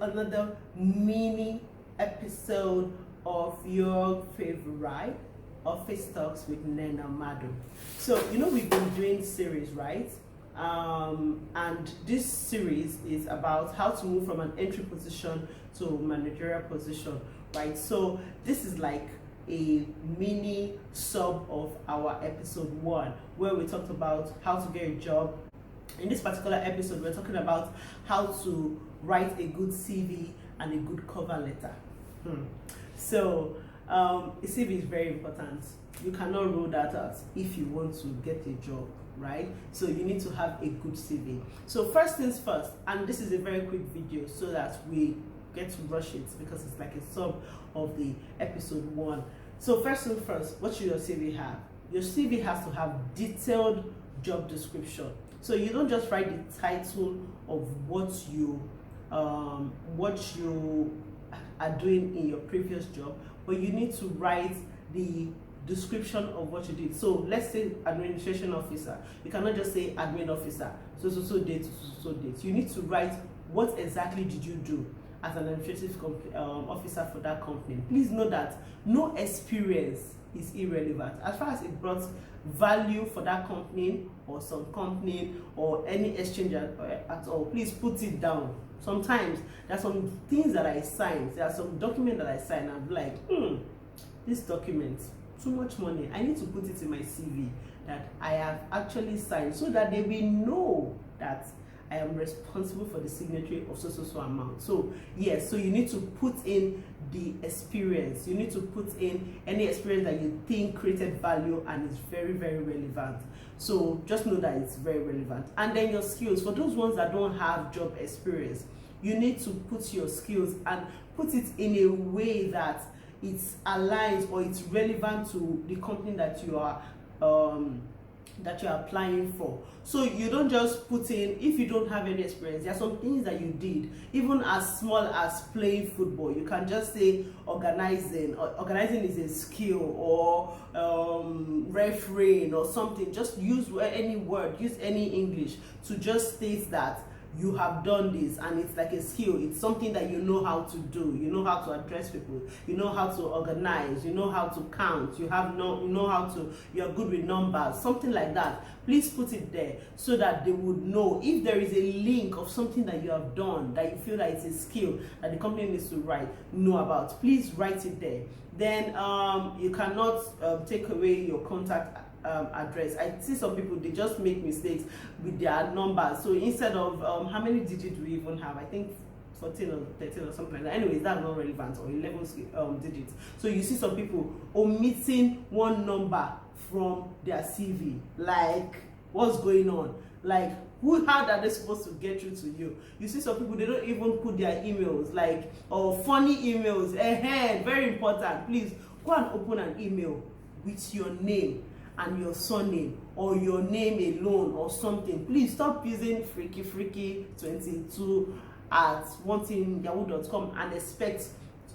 another mini episode of your favorite Office Talks with Nnenna Madu. So, we've been doing series, right? And this series is about how to move from an entry position to managerial position, right? So this is like a mini sub of our episode 1, where we talked about how to get a job. In this particular episode, we're talking about how to write a good CV and a good cover letter. So a CV is very important. You cannot rule that out if you want to get a job, right? So you need to have a good CV. So first things first, and this is a very quick video so that we get to rush it because it's like a sub of the episode 1. So first things first, what should your CV have? Your CV has to have detailed job description. So you don't just write the title of what you are doing in your previous job, but you need to write the description of what you did. So let's say administration officer. You cannot just say admin officer, so date, so date. You need to write what exactly did you do as an administrative officer for that company. Please know that no experience is irrelevant as far as it brought value for that company or some company or any exchange at all. Please put it down. Sometimes there are some things that I sign, there are some documents that I sign, I'm like, this document, too much money, I need to put it in my CV that I have actually signed, so that they will know that I am responsible for the signature of so amount. So yes, so you need to put in the experience. You need to put in any experience that you think created value and is very, very relevant. So just know that it's very relevant. And then your skills, for those ones that don't have job experience, you need to put your skills and put it in a way that it's aligned or it's relevant to the company that you are applying for. So you don't just put in, if you don't have any experience, there are some things that you did, even as small as playing football. You can just say organizing. Organizing is a skill, or refereeing or something. Just use any word, use any English to just state that you have done this, and it's like a skill. It's something that you know how to do. You know how to address people, you know how to organize, you know how to count, you know how to, you're good with numbers, something like that. Please put it there so that they would know if there is a link of something that you have done that you feel that it's a skill that the company needs to know about. Please write it there. Then you cannot take away your contact address. I see some people, they just make mistakes with their numbers. So instead of how many digits do we even have? I think 14 or 13 or something like that. Anyways, that's not relevant. Or 11 digits. So you see some people omitting one number from their CV. Like, what's going on? Like, how are they supposed to get through to you? You see some people, they don't even put their emails, like, or funny emails. Very important. Please go and open an email with your name and your surname, or your name alone or something. Please stop using freaky 22 at yahoo.com and expect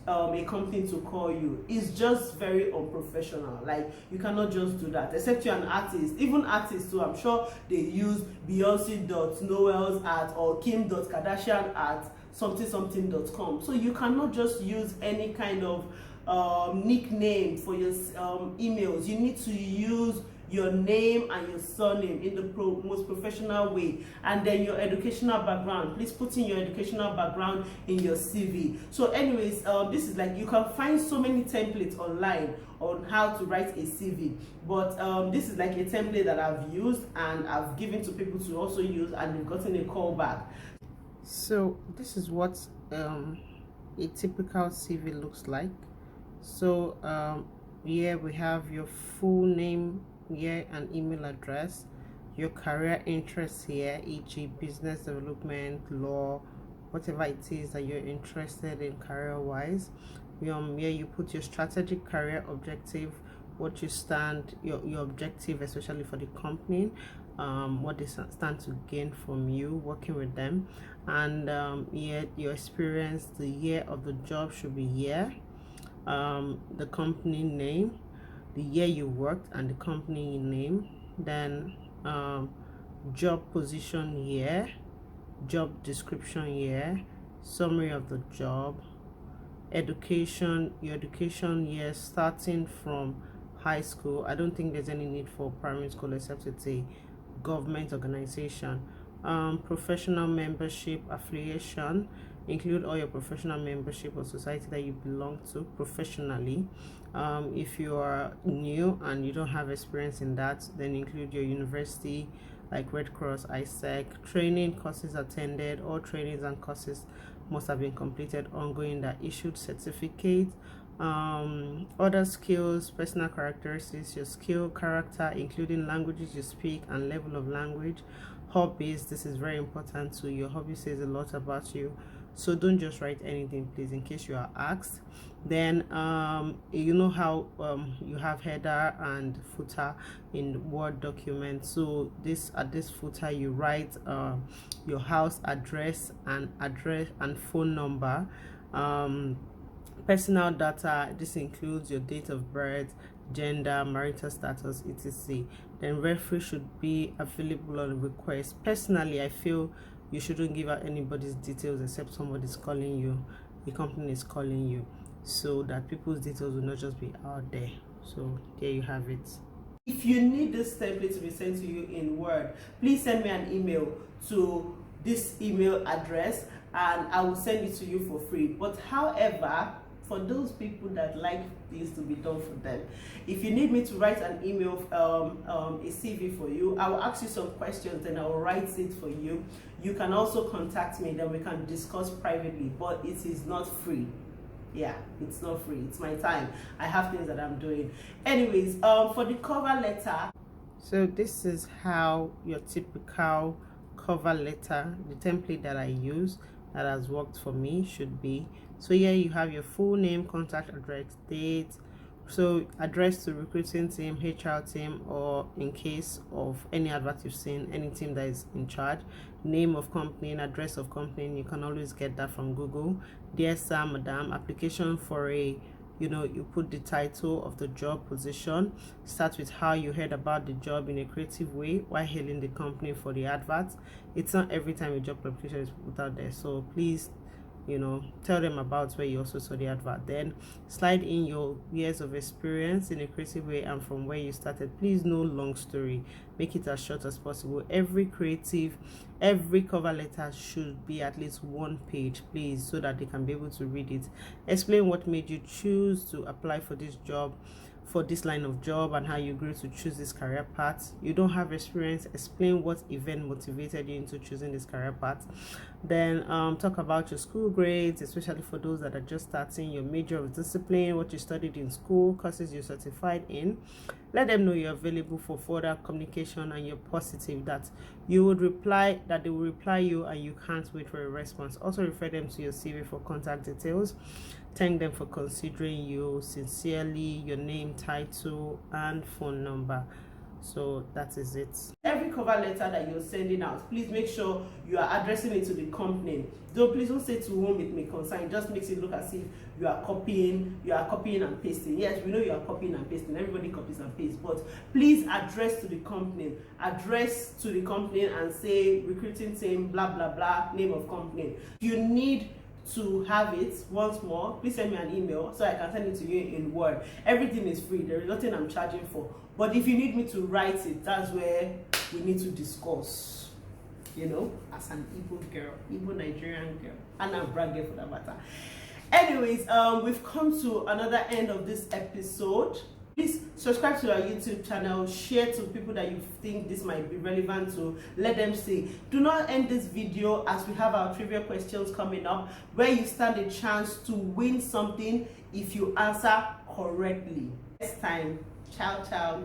a company to call you. It's just very unprofessional. Like, you cannot just do that, except you're an artist. Even artists too, I'm sure they use Beyonce.noels at or Kim.Kardashian at something.com. So you cannot just use any kind of nickname for your emails. You need to use your name and your surname in the most professional way. And then your educational background, please put in your educational background in your CV. So anyways, this is like, you can find so many templates online on how to write a CV, but this is like a template that I've used and I've given to people to also use, and they've gotten a call back. So this is what a typical CV looks like. So here we have your full name here and email address, your career interests here, e.g. business development, law, whatever it is that you're interested in career wise. Here you put your strategic career objective, what you stand, your objective, especially for the company, what they stand to gain from you working with them. And here your experience, the year of the job should be here, the company name, the year you worked and the company name, then job position here, job description here, Summary of the job. Education, your education years starting from high school. I don't think there's any need for primary school except it's a government organization. Professional membership, affiliation, include all your professional membership or society that you belong to professionally. If you are new and you don't have experience in that, then include your university like Red Cross, ISEC, training courses attended. All trainings and courses must have been completed ongoing that issued certificate. Other skills, personal characteristics, your skill, character, including languages you speak and level of language. Hobbies, this is very important too. Your hobby says a lot about you, so don't just write anything, please, in case you are asked. Then you know how you have header and footer in Word document. So at this footer you write your house address and phone number. Personal data, this includes your date of birth, gender, marital status, etc. Then referee should be available on request. Personally, I feel you shouldn't give out anybody's details except somebody's calling you, the company is calling you, so that people's details will not just be out there. So there you have it. If you need this template to be sent to you in Word, please send me an email to this email address and I will send it to you for free. But however, for those people that like this to be done for them, if you need me to write an email, a CV for you, I will ask you some questions and I will write it for you. You can also contact me, then we can discuss privately, but it is not free. Yeah, it's not free, it's my time. I have things that I'm doing. Anyways, for the cover letter, so this is how your typical cover letter, the template that I use that has worked for me, should be. So here you have your full name, contact address, date, so address to recruiting team, HR team, or in case of any advert you've seen, any team that is in charge, name of company and address of company. You can always get that from Google. Dear sir, madam, application for a, you put the title of the job position, start with how you heard about the job in a creative way while hailing the company for the advert. It's not every time a job application is put out there, so please tell them about where you also saw the advert. Then slide in your years of experience in a creative way and from where you started. Please, no long story, make it as short as possible. Every cover letter should be at least 1 page, please, so that they can be able to read it. Explain what made you choose to apply for this job, for this line of job, and how you grew to choose this career path. You don't have experience, explain what event motivated you into choosing this career path. Then talk about your school grades, especially for those that are just starting, your major of discipline, what you studied in school, courses you're certified in. Let them know you're available for further communication and you're positive that they will reply you and you can't wait for a response. Also refer them to your CV for contact details. Thank them for considering you sincerely, your name, title, and phone number. So that is it. Every cover letter that you're sending out, please make sure you are addressing it to the company. Please don't say to whom it may concern. It just makes it look as if you are copying and pasting. Yes, we know you are copying and pasting. Everybody copies and pastes, but please address to the company. Address to the company and say recruiting team, blah blah blah, name of company. You need to have it once more, please send me an email so I can send it to you in Word. Everything is free, there is nothing I'm charging for. But if you need me to write it, that's where we need to discuss, as an Igbo girl, Igbo Nigerian girl, and I'm bragging for that matter. Anyways, we've come to another end of this episode. Please subscribe to our YouTube channel, share to people that you think this might be relevant to, let them see. Do not end this video, as we have our trivia questions coming up, where you stand a chance to win something if you answer correctly. Next time, ciao ciao.